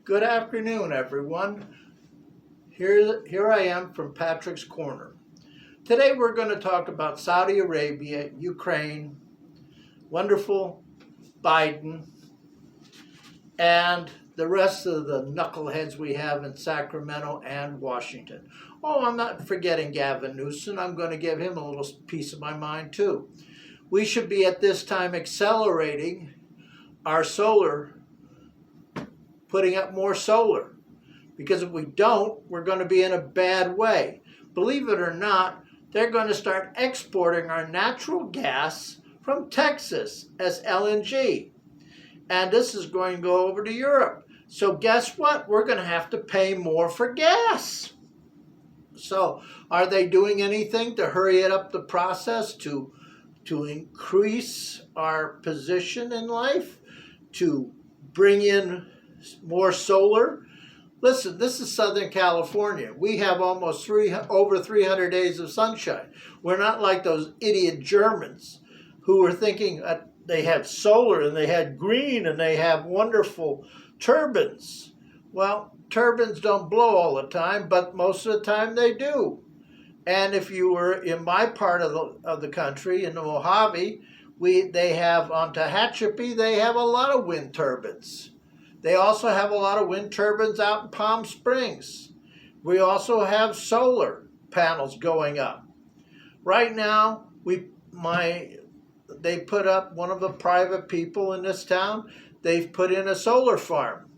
Good afternoon, everyone. Here I am from Patrick's Corner. Today we're going to talk about Saudi Arabia, Ukraine, wonderful Biden, and the rest of the knuckleheads we have in Sacramento and Washington. Oh, I'm not forgetting Gavin Newsom. I'm going to give him a little piece of my mind too. We should be at this time accelerating our solar, putting up more solar. Because if we don't, we're going to be in a bad way. Believe it or not, they're going to start exporting our natural gas from Texas as LNG. And this is going to go over to Europe. So guess what? We're going to have to pay more for gas. So are they doing anything to hurry it up the process to increase our position in life, to bring in more solar? Listen, this is Southern California. We have almost over 300 days of sunshine. We're not like those idiot Germans who were thinking they had solar and they had green and they have wonderful turbines. Well, turbines don't blow all the time, but most of the time they do. And if you were in my part of the country, in the Mojave, they have on Tehachapi, they have a lot of wind turbines. They also have a lot of wind turbines out in Palm Springs. We also have solar panels going up. Right now, they put up, one of the private people in this town, they've put in a solar farm.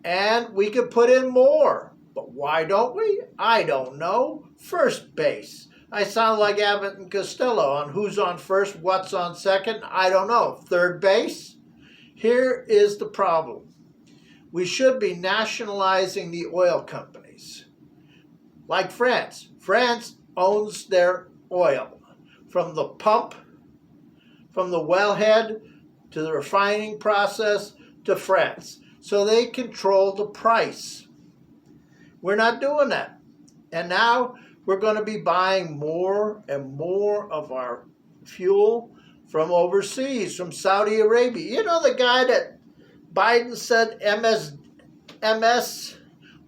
And we could put in more. But why don't we? I don't know. First base. I sound like Abbott and Costello on who's on first, what's on second. I don't know. Third base? Here is the problem. We should be nationalizing the oil companies. Like France. France owns their oil. From the pump, from the wellhead, to the refining process, to France. So they control the price. We're not doing that. And now we're going to be buying more and more of our fuel from overseas, from Saudi Arabia. You know the guy that Biden said MS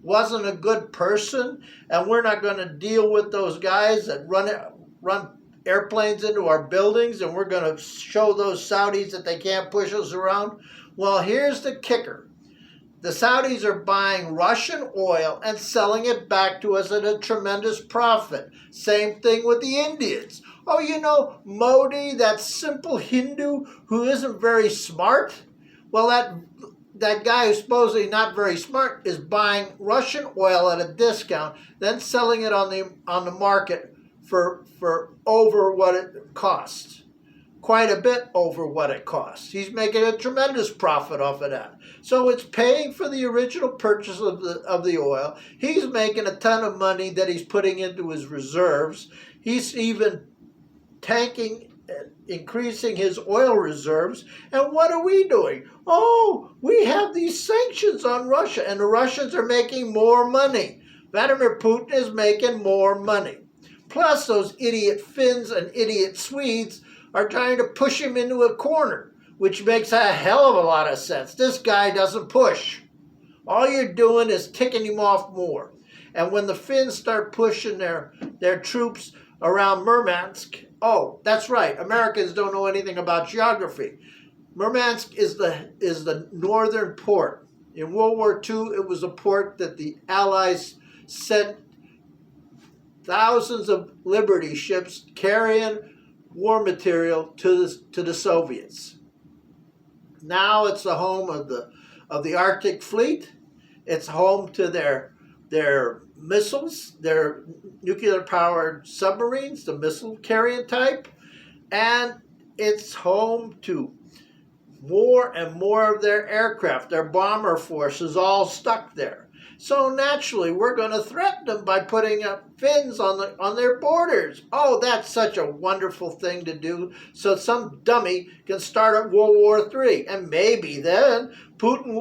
wasn't a good person, and we're not going to deal with those guys that run airplanes into our buildings, and we're going to show those Saudis that they can't push us around. Well, here's the kicker. The Saudis are buying Russian oil and selling it back to us at a tremendous profit. Same thing with the Indians. Oh, you know, Modi, that simple Hindu who isn't very smart? Well, that guy who's supposedly not very smart is buying Russian oil at a discount, then selling it on the market for over what it costs. Quite a bit over what it costs. He's making a tremendous profit off of that. So it's paying for the original purchase of the oil. He's making a ton of money that he's putting into his reserves. He's even increasing his oil reserves. And what are we doing? Oh, we have these sanctions on Russia, and the Russians are making more money. Vladimir Putin is making more money. Plus, those idiot Finns and idiot Swedes are trying to push him into a corner, which makes a hell of a lot of sense. This guy doesn't push. All you're doing is ticking him off more. And when the Finns start pushing their troops around Murmansk, oh, that's right, Americans don't know anything about geography. Murmansk is the northern port. In World War II, it was a port that the Allies sent thousands of Liberty ships carrying war material to the Soviets. Now it's the home of the Arctic Fleet. It's home to their missiles, their nuclear-powered submarines, the missile carrying type, and it's home to more and more of their aircraft. Their bomber force is all stuck there. So naturally, we're going to threaten them by putting up fins on their borders. Oh, that's such a wonderful thing to do, so some dummy can start at World War III, and maybe then Putin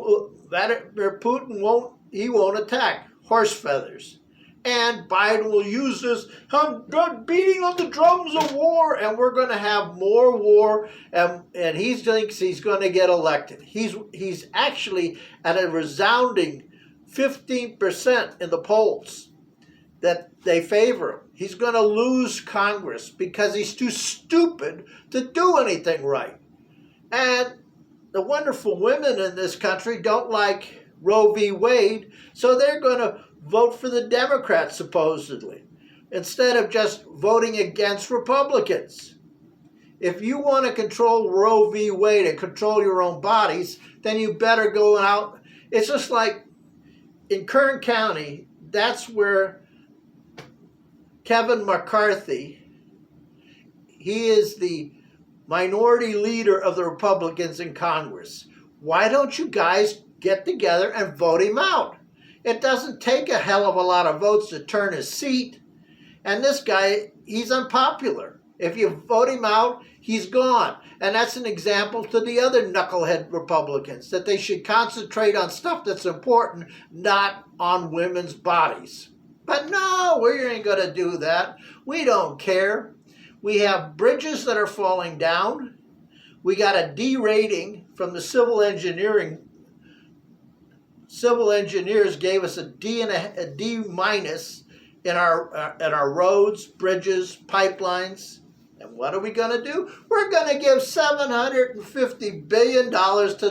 won't attack. Horse feathers. And Biden will use this, I'm beating on the drums of war, and we're going to have more war, and he thinks he's going to get elected. He's actually at a resounding 15% in the polls that they favor him. He's going to lose Congress because he's too stupid to do anything right. And the wonderful women in this country don't like Roe v. Wade, so they're going to vote for the Democrats, supposedly, instead of just voting against Republicans. If you want to control Roe v. Wade and control your own bodies, then you better go out. It's just like in Kern County, that's where Kevin McCarthy, he is the minority leader of the Republicans in Congress. Why don't you guys get together and vote him out? It doesn't take a hell of a lot of votes to turn his seat. And this guy, he's unpopular. If you vote him out, he's gone. And that's an example to the other knucklehead Republicans, that they should concentrate on stuff that's important, not on women's bodies. But no, we ain't going to do that. We don't care. We have bridges that are falling down. We got a D rating from the civil engineering. Civil engineers gave us a D minus in our roads, bridges, pipelines. And what are we going to do? We're going to give $750 billion to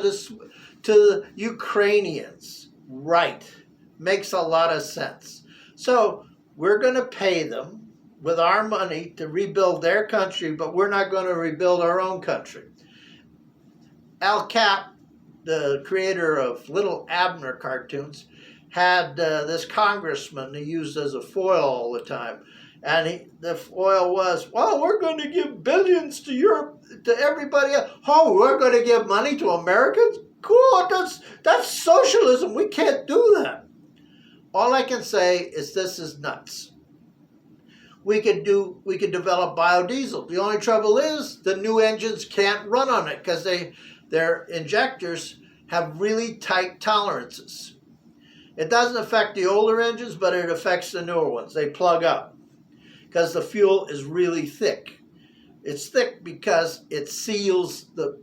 the Ukrainians. Right. Makes a lot of sense. So we're going to pay them with our money to rebuild their country, but we're not going to rebuild our own country. Al Cap, the creator of Little Abner cartoons, had this congressman he used as a foil all the time. And the foil was, well, we're going to give billions to Europe, to everybody else. Oh, we're going to give money to Americans? Cool, that's socialism. We can't do that. All I can say is this is nuts. We could develop biodiesel. The only trouble is the new engines can't run on it because their injectors have really tight tolerances. It doesn't affect the older engines, but it affects the newer ones. They plug up because the fuel is really thick. It's thick because it seals the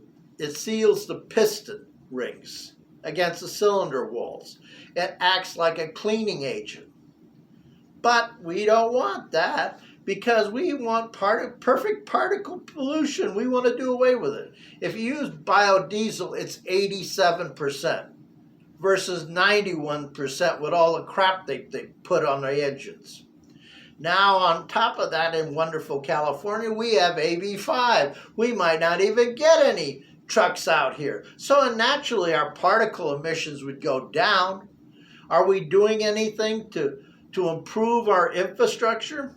piston rings against the cylinder walls. It acts like a cleaning agent. But we don't want that because we want perfect particle pollution. We want to do away with it. If you use biodiesel, it's 87% versus 91% with all the crap they put on the engines. Now, on top of that, in wonderful California, we have AB5. We might not even get any trucks out here. So naturally, our particle emissions would go down. Are we doing anything to improve our infrastructure?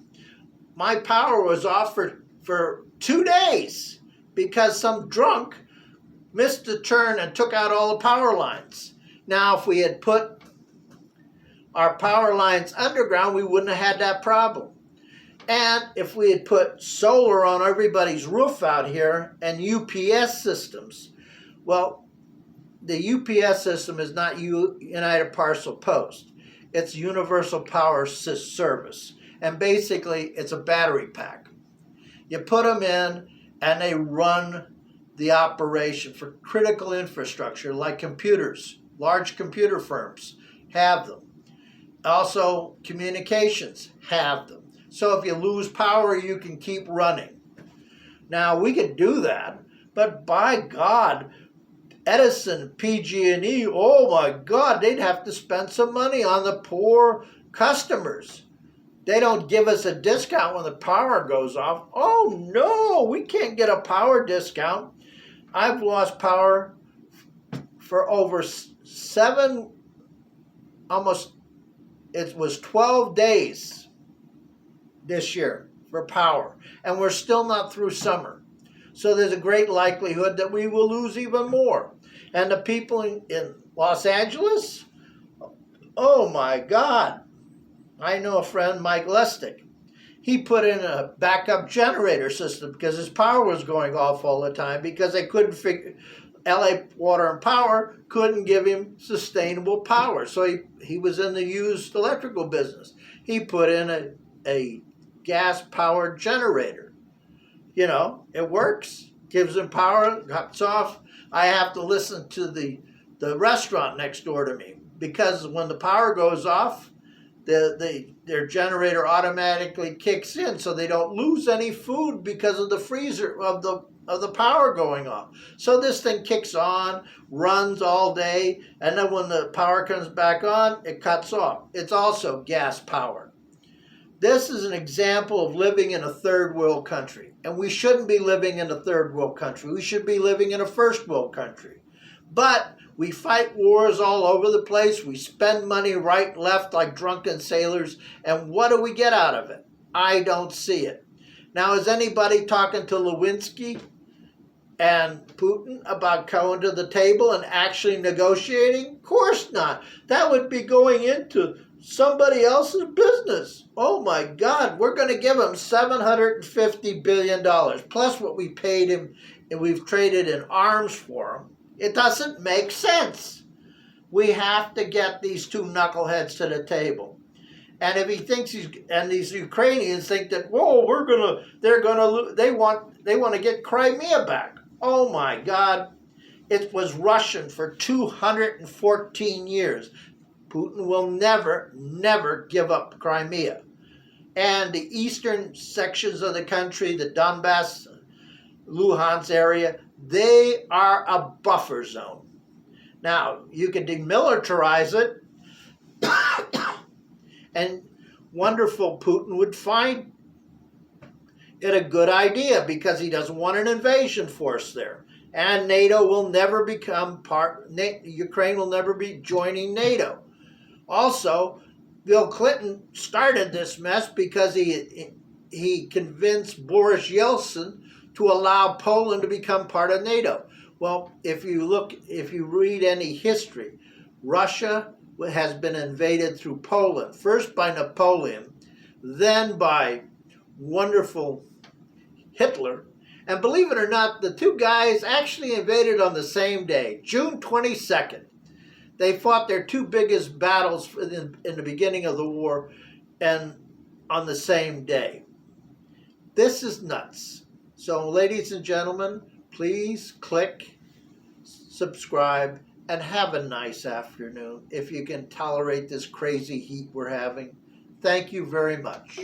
My power was off for 2 days because some drunk missed a turn and took out all the power lines. Now, if we had put our power lines underground, we wouldn't have had that problem. And if we had put solar on everybody's roof out here and UPS systems, well, the UPS system is not United Parcel Post. It's Universal Power Service. And basically, it's a battery pack. You put them in, and they run the operation for critical infrastructure like computers. Large computer firms have them. Also, communications have them. So if you lose power, you can keep running. Now, we could do that, but by God, Edison, PG&E, oh my God, they'd have to spend some money on the poor customers. They don't give us a discount when the power goes off. Oh no, we can't get a power discount. I've lost power for over it was 12 days this year for power. And we're still not through summer. So there's a great likelihood that we will lose even more. And the people in Los Angeles, oh my God. I know a friend, Mike Lustig. He put in a backup generator system because his power was going off all the time because they couldn't LA Water and Power couldn't give him sustainable power. So he was in the used electrical business. He put in a gas-powered generator. You know, it works, gives him power, cuts off. I have to listen to the restaurant next door to me because when the power goes off, their generator automatically kicks in, so they don't lose any food because of the freezer of the power going off. So this thing kicks on, runs all day, and then when the power comes back on, it cuts off. It's also gas powered. This is an example of living in a third world country, and we shouldn't be living in a third world country. We should be living in a first world country. But we fight wars all over the place. We spend money right and left like drunken sailors. And what do we get out of it? I don't see it. Now, is anybody talking to Lewinsky and Putin about going to the table and actually negotiating? Of course not. That would be going into somebody else's business. Oh my God, we're going to give him $750 billion, plus what we paid him and we've traded in arms for him. It doesn't make sense. We have to get these two knuckleheads to the table. And if he thinks and these Ukrainians think that, whoa, they want to get Crimea back. Oh my God. It was Russian for 214 years. Putin will never give up Crimea. And the eastern sections of the country, the Donbass, Luhansk area, they are a buffer zone. Now, you can demilitarize it, and wonderful Putin would find it a good idea because he doesn't want an invasion force there. And NATO will never become Ukraine will never be joining NATO. Also, Bill Clinton started this mess because he convinced Boris Yeltsin to allow Poland to become part of NATO. Well, if you read any history, Russia has been invaded through Poland, first by Napoleon, then by wonderful Hitler. And believe it or not, the two guys actually invaded on the same day, June 22nd. They fought their two biggest battles in the beginning of the war and on the same day. This is nuts. So, ladies and gentlemen, please click, subscribe, and have a nice afternoon if you can tolerate this crazy heat we're having. Thank you very much.